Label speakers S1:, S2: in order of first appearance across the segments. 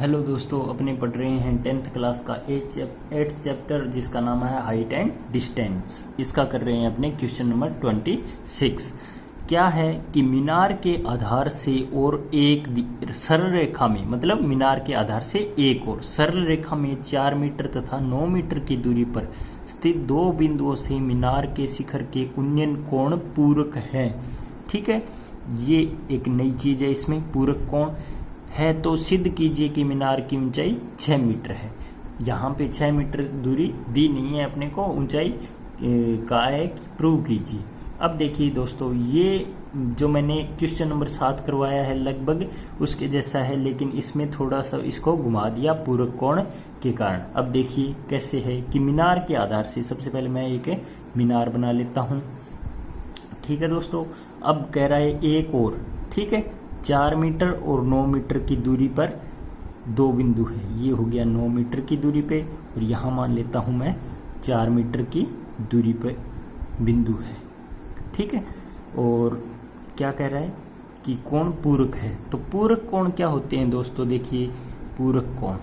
S1: Hello दोस्तों, अपने पढ़ रहे हैं 10th क्लास का 8th चैप्टर जिसका नाम है हाइट एंड डिस्टेंस। इसका कर रहे हैं अपने क्वेश्चन नंबर 26। क्या है कि मीनार के आधार से और एक सरल रेखा में, मतलब मीनार के आधार से एक और सरल रेखा में 4 मीटर तथा 9 मीटर की दूरी पर स्थित दो बिंदुओं से मीनार के शिखर के उन्नयन कोण पूरक है। ठीक है, ये एक नई चीज है, इसमें पूरक कोण है। तो सिद्ध कीजिए कि मीनार की ऊंचाई 6 मीटर है। यहाँ पे 6 मीटर दूरी दी नहीं है अपने को, ऊंचाई का है, प्रूव कीजिए। अब देखिए दोस्तों, ये जो मैंने क्वेश्चन नंबर 7 करवाया है लगभग उसके जैसा है, लेकिन इसमें थोड़ा सा इसको घुमा दिया पूरक कोण के कारण। अब देखिए कैसे है कि मीनार के आधार से, सबसे पहले मैं एक मीनार बना लेता हूँ। ठीक है दोस्तों, अब कह रहा है एक और, ठीक है, 4 मीटर और 9 मीटर की दूरी पर दो बिंदु है। ये हो गया 9 मीटर की दूरी पे, और यहाँ मान लेता हूँ मैं 4 मीटर की दूरी पे बिंदु है। ठीक है, और क्या कह रहा है कि कोण पूरक है। तो पूरक कोण क्या होते हैं दोस्तों? देखिए, पूरक कोण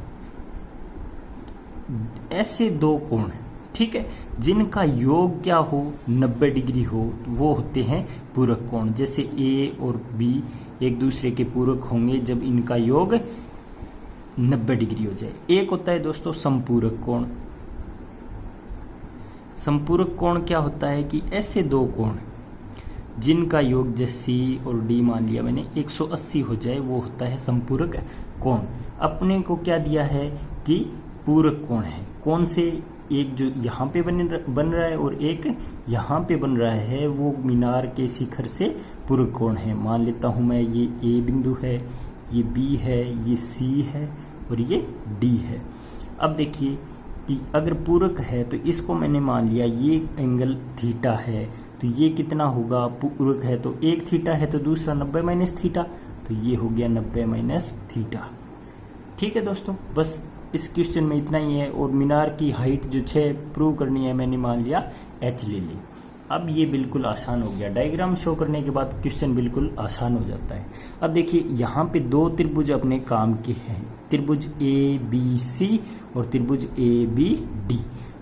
S1: ऐसे दो कोण हैं, ठीक है, जिनका योग क्या हो, 90 डिग्री हो, वो होते हैं पूरक कोण। जैसे ए और बी एक दूसरे के पूरक होंगे जब इनका योग 90 डिग्री हो जाए। एक होता है दोस्तों समपूरक कोण। समपूरक कोण क्या होता है कि ऐसे दो कोण जिनका योग जैसे सी और डी मान लिया मैंने 180 हो जाए, वो होता है समपूरक कोण। अपने को क्या दिया है कि पूरक कोण है। कौन से? एक जो यहाँ पे बन रहा है और एक यहाँ पे बन रहा है, वो मीनार के शिखर से पूरक कोण है। मान लेता हूँ मैं, ये ए बिंदु है, ये बी है, ये सी है और ये डी है। अब देखिए कि अगर पूरक है तो इसको मैंने मान लिया ये एंगल थीटा है, तो ये कितना होगा? पूरक है तो एक थीटा है, तो दूसरा 90 माइनस थीटा, तो ये हो गया 90 माइनस थीटा। ठीक है दोस्तों, बस इस क्वेश्चन में इतना ही है। और मीनार की हाइट जो 6 प्रूव करनी है, मैंने मान लिया h ले ली। अब ये बिल्कुल आसान हो गया। डायग्राम शो करने के बाद क्वेश्चन बिल्कुल आसान हो जाता है। अब देखिए, यहाँ पे दो त्रिभुज अपने काम के हैं, त्रिभुज ए बी सी और त्रिभुज ए बी डी।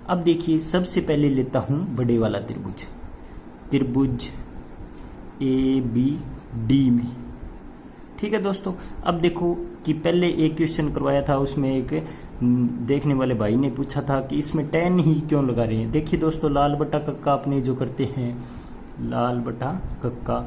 S1: अब देखिए, सबसे पहले लेता हूँ बड़े वाला त्रिभुज, त्रिभुज ए बी डी में। ठीक है दोस्तों, अब देखो कि पहले एक क्वेश्चन करवाया था, उसमें एक देखने वाले भाई ने पूछा था कि इसमें tan ही क्यों लगा रहे हैं। देखिए दोस्तों, लाल बटा कक्का अपने जो करते हैं, लाल बटा कक्का,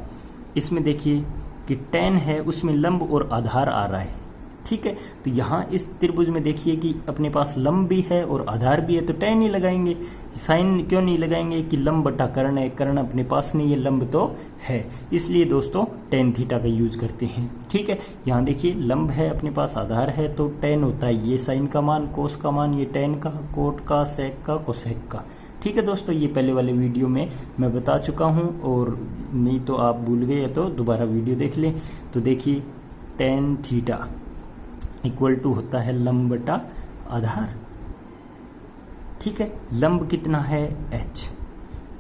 S1: इसमें देखिए कि tan है, उसमें लंब और आधार आ रहा है। ठीक है, तो यहाँ इस त्रिभुज में देखिए कि अपने पास लंब भी है और आधार भी है, तो tan ही लगाएंगे। साइन क्यों नहीं लगाएंगे कि लंब बटा कर्ण है, कर्ण अपने पास नहीं है, लंब तो है, इसलिए दोस्तों tan थीटा का यूज करते हैं। ठीक है, यहाँ देखिए लंब है अपने पास, आधार है, तो tan होता है ये साइन का मान, कोस का मान, ये tan का, कोट का, सेक का, कोसेक का। ठीक है दोस्तों, ये पहले वाले वीडियो में मैं बता चुका हूँ, और नहीं तो आप भूल गए तो दोबारा वीडियो देख लें। तो देखिए tan थीटा इक्वल टू होता है लंब बटा आधार। ठीक है, लंब कितना है h,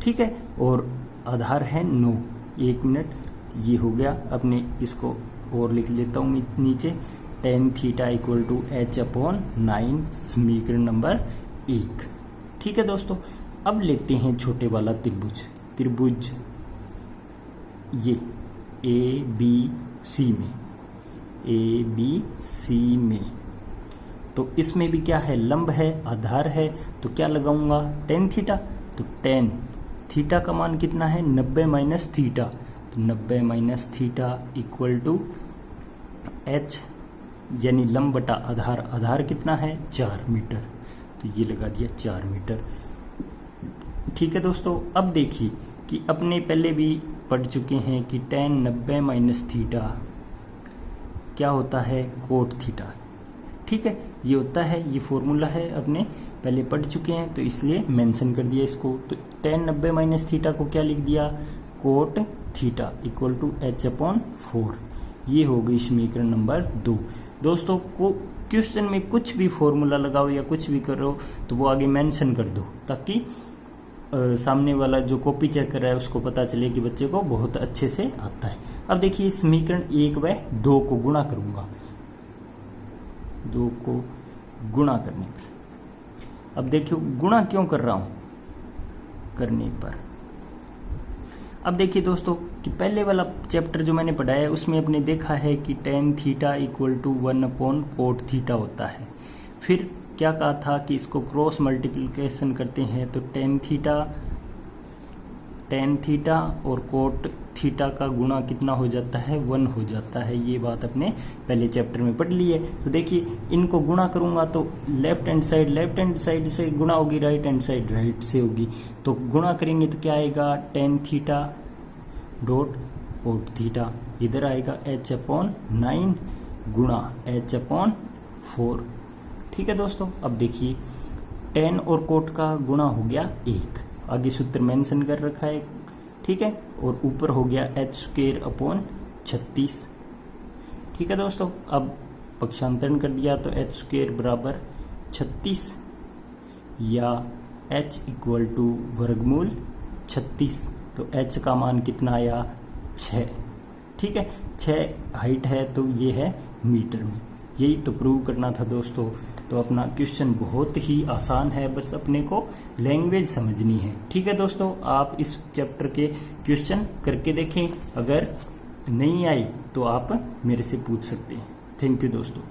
S1: ठीक है, और आधार है 9। 1 मिनट, ये हो गया। अपने इसको और लिख लेता हूँ नीचे, tan theta equal to h/9 समीकरण नंबर 1। ठीक है दोस्तों, अब लेते हैं छोटे वाला त्रिभुज, त्रिभुज ये ए बी सी में, ए बी सी में। तो इसमें भी क्या है, लंब है, आधार है, तो क्या लगाऊंगा? tan theta. तो tan थीटा का मान कितना है? 90 माइनस थीटा, तो 90 minus theta equal to h, यानी लंब बटा आधार। आधार कितना है? 4 मीटर, तो ये लगा दिया 4 मीटर। ठीक है दोस्तों, अब देखिए कि अपने पहले भी पढ़ चुके हैं कि tan 90 माइनस थीटा क्या होता है? Cot theta. ठीक है, ये होता है, ये फॉर्मूला है, अपने पहले पढ़ चुके हैं, तो इसलिए मेंशन कर दिया इसको। तो tan 90 माइनस थीटा को क्या लिख दिया? Cot theta equal to h/4। ये हो गई समीकरण नंबर 2। दोस्तों को क्वेश्चन में कुछ भी फॉर्मूला लगाओ या कुछ भी करो तो वो आगे मेंशन कर दो, ताकि सामने वाला जो कॉपी चेक कर रहा है उसको पता चले कि बच्चे को बहुत अच्छे से आता है। अब देखिए, समीकरण 1 व 2 को गुणा करूंगा, 2 को गुणा करने पर। अब देखिए गुणा क्यों कर रहा हूँ करने पर। अब देखिए दोस्तों कि पहले वाला चैप्टर जो मैंने पढ़ाया है उसमें आपने देखा है कि tan theta equal to 1/cot theta होता है। फिर क्या कहा था कि इसको क्रॉस मल्टीप्लिकेशन करते हैं तो tan थीटा और कोट थीटा का गुणा कितना हो जाता है 1 हो जाता है। ये बात अपने पहले चैप्टर में पढ़ ली है। तो देखिए इनको गुणा करूंगा तो लेफ्ट हैंड साइड से गुणा होगी, राइट हैंड साइड राइट से होगी। तो गुणा करेंगे तो क्या आएगा tan theta dot cot theta, इधर आएगा h/9 गुणा h/4। ठीक है दोस्तों। अब देखिए tan और कोट का गुणा हो गया 1, आगे सूत्र मेंशन कर रखा है, ठीक है, और ऊपर हो गया h²/36। ठीक है दोस्तों। अब पक्षांतरण कर दिया तो h² बराबर 36 या h इक्वल टू वर्गमूल 36। तो h का मान कितना आया 6। ठीक है, 6 हाइट है तो ये है मीटर में। यही तो प्रूव करना था दोस्तों। तो अपना क्वेश्चन बहुत ही आसान है, बस अपने को लैंग्वेज समझनी है। ठीक है दोस्तों, आप इस चैप्टर के क्वेश्चन करके देखें, अगर नहीं आई तो आप मेरे से पूछ सकते हैं। थैंक यू दोस्तों।